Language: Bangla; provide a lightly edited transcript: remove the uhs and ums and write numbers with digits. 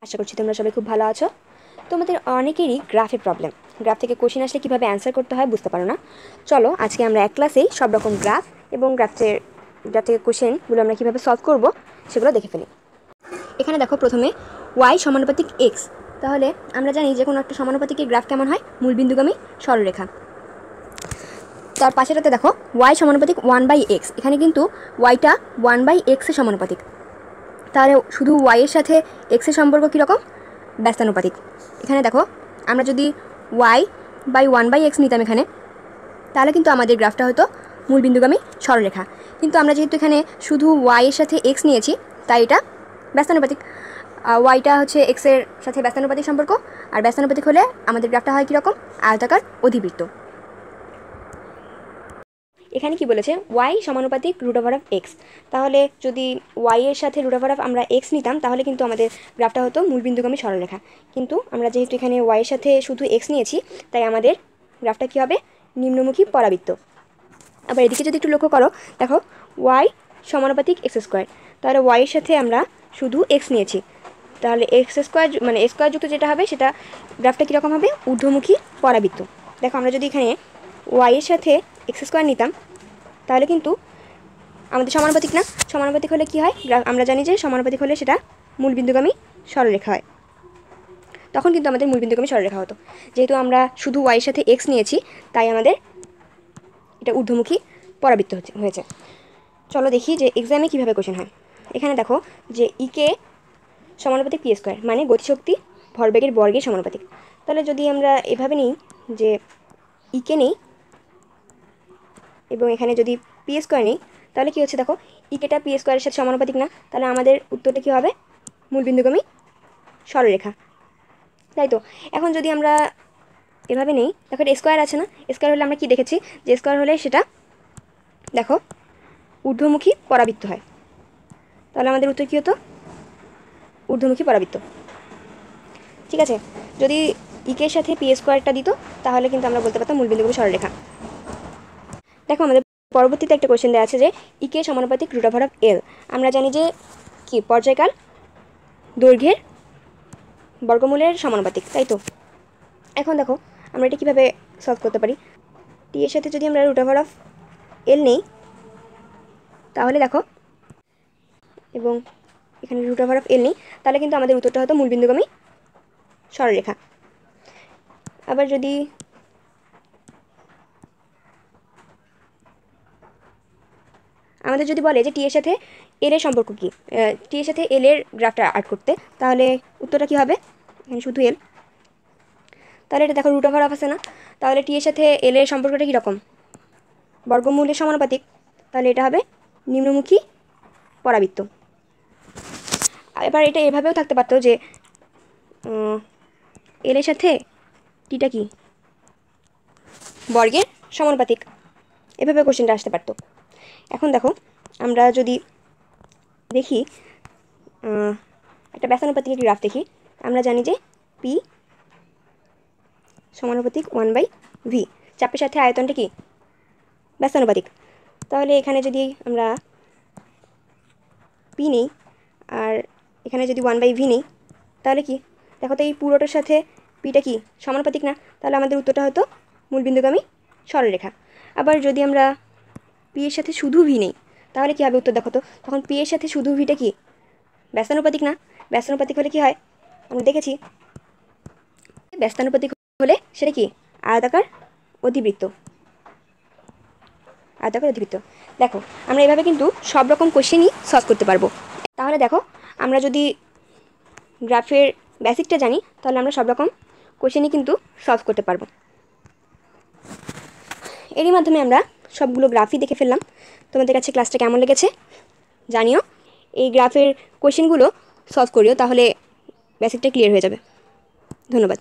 আশা করছি তোমরা সবাই খুব ভালো আছো। তোমাদের অনেকেরই গ্রাফের প্রবলেম, গ্রাফ থেকে কোশ্চেন আসলে কীভাবে অ্যান্সার করতে হয় বুঝতে পারো না। চলো আজকে আমরা এক ক্লাসেই সব রকম গ্রাফ এবং গ্রাফ থেকে কোশ্চেনগুলো আমরা কীভাবে সলভ করব সেগুলো দেখে ফেলি। এখানে দেখো প্রথমে ওয়াই সমানুপাতিক এক্স, তাহলে আমরা জানি যে কোনো একটা সমানুপাতিকের গ্রাফ কেমন হয়, মূলবিন্দুগামী সরলরেখা। তার পাশেটাতে দেখো ওয়াই সমানুপাতিক 1/x, এখানে কিন্তু ওয়াইটা 1/x এর সমানুপাতিক, তাহলে শুধু ওয়াইয়ের সাথে এক্সের সম্পর্ক কীরকম, ব্যস্তানুপাতিক। এখানে দেখো আমরা যদি y/1/x নিতাম এখানে, তাহলে কিন্তু আমাদের গ্রাফটা হয়তো মূলবিন্দুগামী সরলরেখা। কিন্তু আমরা যেহেতু এখানে শুধু ওয়াইয়ের সাথে এক্স নিয়েছি, তাই এটা ব্যস্তানুপাতিক। ওয়াইটা হচ্ছে এক্সের সাথে ব্যস্তানুপাতিক সম্পর্ক, আর ব্যস্তানুপাতিক হলে আমাদের গ্রাফটা হয় কীরকম, আয়তাকার অধিবৃত্ত। এখানে কি বলেছে, ওয়াই সমানুপাতিক √(x), তাহলে যদি ওয়াই এর সাথে √(, আমরা এক্স নিতাম, তাহলে কিন্তু আমাদের গ্রাফটা হতো মূলবিন্দুগামী সরলরেখা। কিন্তু আমরা যেহেতু এখানে ওয়াই এর সাথে শুধু এক্স নিয়েছি, তাই আমাদের গ্রাফটা কী হবে, নিম্নমুখী পরাবৃত্ত। আবার এদিকে যদি একটু লক্ষ্য করো, দেখো ওয়াই সমানুপাতিক x², তাহলে ওয়াই এর সাথে আমরা শুধু এক্স নিয়েছি, তাহলে x² মানে a² যুক্ত যেটা হবে সেটা গ্রাফটা কীরকম হবে, ঊর্ধ্বমুখী পরাবৃত্ত। দেখো আমরা যদি এখানে ওয়াই এর সাথে x² নিতাম, তাহলে কিন্তু আমাদের সমানুপাতিক না, সমানুপাতিক হলে কি হয়, আমরা জানি যে সমানুপাতিক হলে সেটা মূলবিন্দুগামী সরলরেখা হয়, তখন কিন্তু আমাদের মূলবিন্দুগামী সরলরেখা হতো। যেহেতু আমরা শুধু ওয়াইয়ের সাথে এক্স নিয়েছি, তাই আমাদের এটা ঊর্ধ্বমুখী পরাবৃত্ত হয়েছে। চলো দেখি যে এক্সামে কীভাবে কোশ্চেন হয়। এখানে দেখো যে ইকে সমানুপাতিক p², মানে গতিশক্তি ভরবেগের বর্গের সমানুপাতিক। তাহলে যদি আমরা এভাবে নিই যে ইকে নেই এবং এখানে যদি p² নেই, তাহলে কী হচ্ছে, দেখো ইকেটা p² এর সাথে সমানুপাতিক না, তাহলে আমাদের উত্তরটা কী হবে, মূলবিন্দুগামী সরলরেখা, তাই তো। এখন যদি আমরা এভাবে নেই, দেখো এটা স্কোয়ার আছে না, স্কোয়ার হলে আমরা কি দেখেছি, যে স্কোয়ার হলে সেটা দেখো ঊর্ধ্বমুখী পরাবৃত্ত হয়, তাহলে আমাদের উত্তর কী হতো, ঊর্ধ্বমুখী পরাবৃত্ত। ঠিক আছে, যদি ইকের সাথে p² দিত, তাহলে কিন্তু আমরা বলতে পারতাম মূলবিন্দুগামী সরলরেখা। দেখো আমাদের পরবর্তীতে একটা কোশ্চেন দেওয়া আছে যে ইকে সমানুপাতিক √(l), আমরা জানি যে কি পর্যায়কাল দৈর্ঘ্যের বর্গমূলের সমানুপাতিক, তাই তো। এখন দেখো আমরা এটা কীভাবে সলভ করতে পারি, টি এর সাথে যদি আমরা √(l) নেই, তাহলে দেখো এবং এখানে √(l) নেই, তাহলে কিন্তু আমাদের উত্তরটা হতো মূলবিন্দুগামী সরলরেখা। আবার যদি আমাদের যদি বলে যে টি এর সাথে এল এর সম্পর্ক কী, টি এর সাথে এল এর গ্রাফটা আর্ট করতে, তাহলে উত্তরটা কী হবে, এখানে শুধু এল, তাহলে এটা দেখো √(, আছে না, তাহলে টি এর সাথে এল এর সম্পর্কটা কীরকম, বর্গমূলের সমানুপাতিক, তাহলে এটা হবে নিম্নমুখী পরাবৃত্ত। এবার এটা এভাবেও থাকতে পারতো যে এল এর সাথে টিটা কি বর্গের সমানুপাতিক, এভাবে কোশ্চেনটা আসতে পারতো। এখন দেখো আমরা যদি দেখি একটা ব্যস্তানুপাতিক গ্রাফ দেখি, আমরা জানি যে পি সমানুপাতিক 1/v, চাপের সাথে আয়তনটা কি ব্যস্তানুপাতিক। তাহলে এখানে যদি আমরা পি নেই আর এখানে যদি 1/v নেই, তাহলে কি দেখো তো এই পুরোটার সাথে পিটা কি সমানুপাতিক না, তাহলে আমাদের উত্তরটা হয়তো মূলবিন্দুগামী সরলরেখা। আবার যদি আমরা পি এর সাথে শুধু ভি নেই, তাহলে কী হবে উত্তর, দেখো তো তখন পি এর সাথে শুধু ভিটা কি ব্যস্তানুপাতিক না, ব্যস্তানুপাতিক হলে কি হয়, আমরা দেখেছি ব্যস্তানুপাতিক হলে সেটা কি আয়তাকার অধিবৃত্ত, আয়তাকার অধিবৃত্ত। দেখো আমরা এভাবে কিন্তু সব রকম কোশ্চেনই সলভ করতে পারবো। তাহলে দেখো আমরা যদি গ্রাফের বেসিকটা জানি, তাহলে আমরা সব রকম কোশ্চেনই কিন্তু সলভ করতে পারবো। এরই মাধ্যমে আমরা সবগুলো গ্রাফই দেখে ফেললাম। তোমাদের কাছে ক্লাসটা কেমন লেগেছে জানিও, এই গ্রাফের কোশ্চেনগুলো সলভ করিও, তাহলে বেসিকটা ক্লিয়ার হয়ে যাবে। ধন্যবাদ।